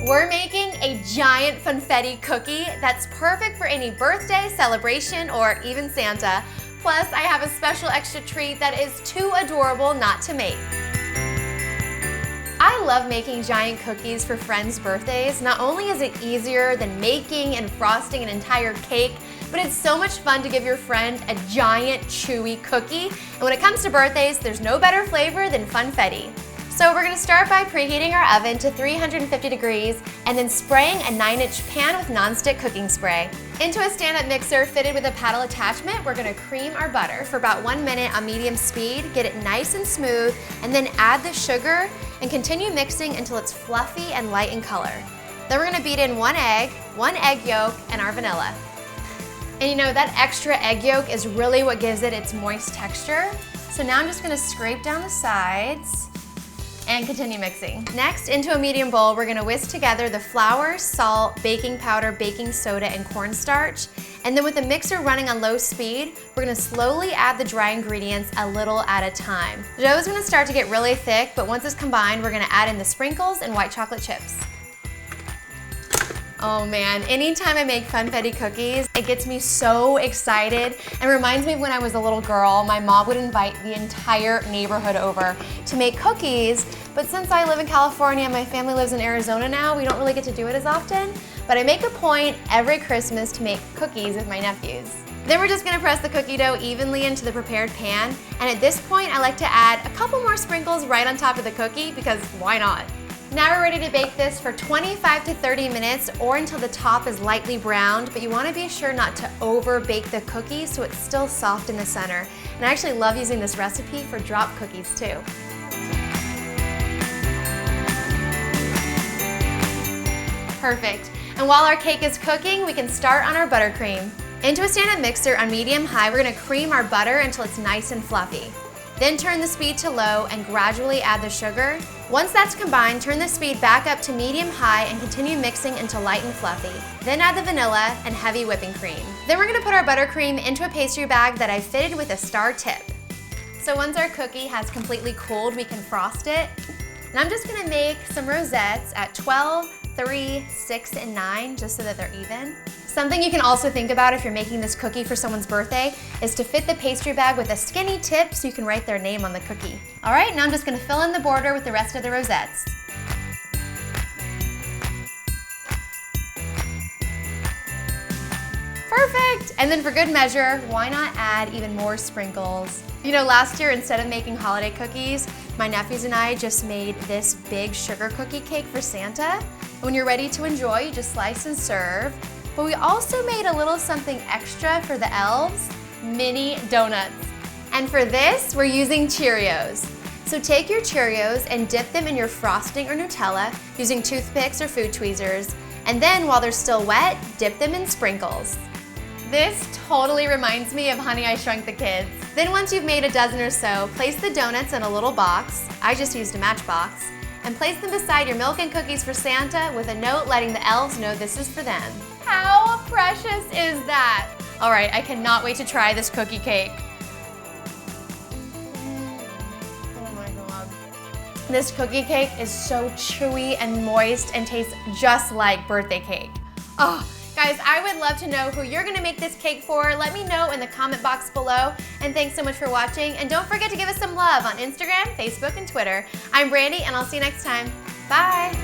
We're making a giant Funfetti cookie that's perfect for any birthday, celebration, or even Santa. Plus, I have a special extra treat that is too adorable not to make. I love making giant cookies for friends' birthdays. Not only is it easier than making and frosting an entire cake, but it's so much fun to give your friend a giant, chewy cookie. And when it comes to birthdays, there's no better flavor than Funfetti. So we're gonna start by preheating our oven to 350 degrees and then spraying a 9-inch pan with nonstick cooking spray. Into a stand-up mixer fitted with a paddle attachment, we're gonna cream our butter for about 1 minute on medium speed, get it nice and smooth, and then add the sugar and continue mixing until it's fluffy and light in color. Then we're gonna beat in 1 egg yolk, and our vanilla. And you know, that extra egg yolk is really what gives it its moist texture. So now I'm just gonna scrape down the sides and continue mixing. Next, into a medium bowl, we're gonna whisk together the flour, salt, baking powder, baking soda, and cornstarch. And then with the mixer running on low speed, we're gonna slowly add the dry ingredients a little at a time. The dough is gonna start to get really thick, but once it's combined, we're gonna add in the sprinkles and white chocolate chips. Oh man, anytime I make Funfetti cookies, it gets me so excited and reminds me of when I was a little girl. My mom would invite the entire neighborhood over to make cookies, but since I live in California and my family lives in Arizona now, we don't really get to do it as often. But I make a point every Christmas to make cookies with my nephews. Then we're just gonna press the cookie dough evenly into the prepared pan, and at this point I like to add a couple more sprinkles right on top of the cookie because why not? Now we're ready to bake this for 25 to 30 minutes or until the top is lightly browned, but you wanna be sure not to over bake the cookie so it's still soft in the center. And I actually love using this recipe for drop cookies too. Perfect. And while our cake is cooking, we can start on our buttercream. Into a stand-up mixer on medium-high, we're gonna cream our butter until it's nice and fluffy. Then turn the speed to low and gradually add the sugar. Once that's combined, turn the speed back up to medium-high and continue mixing until light and fluffy. Then add the vanilla and heavy whipping cream. Then we're gonna put our buttercream into a pastry bag that I fitted with a star tip. So once our cookie has completely cooled, we can frost it. And I'm just gonna make some rosettes at 12, 3, 6, and 9, just so that they're even. Something you can also think about if you're making this cookie for someone's birthday is to fit the pastry bag with a skinny tip so you can write their name on the cookie. All right, now I'm just gonna fill in the border with the rest of the rosettes. Perfect! And then for good measure, why not add even more sprinkles? You know, last year, instead of making holiday cookies, my nephews and I just made this big sugar cookie cake for Santa. When you're ready to enjoy, you just slice and serve. But we also made a little something extra for the elves, mini donuts. And for this, we're using Cheerios. So take your Cheerios and dip them in your frosting or Nutella using toothpicks or food tweezers. And then while they're still wet, dip them in sprinkles. This totally reminds me of Honey, I Shrunk the Kids. Then once you've made a dozen or so, place the donuts in a little box. I just used a matchbox. And place them beside your milk and cookies for Santa with a note letting the elves know this is for them. How precious is that? All right, I cannot wait to try this cookie cake. Oh my God. This cookie cake is so chewy and moist and tastes just like birthday cake. Oh, guys, I would love to know who you're gonna make this cake for. Let me know in the comment box below. And thanks so much for watching. And don't forget to give us some love on Instagram, Facebook, and Twitter. I'm Brandy, and I'll see you next time. Bye.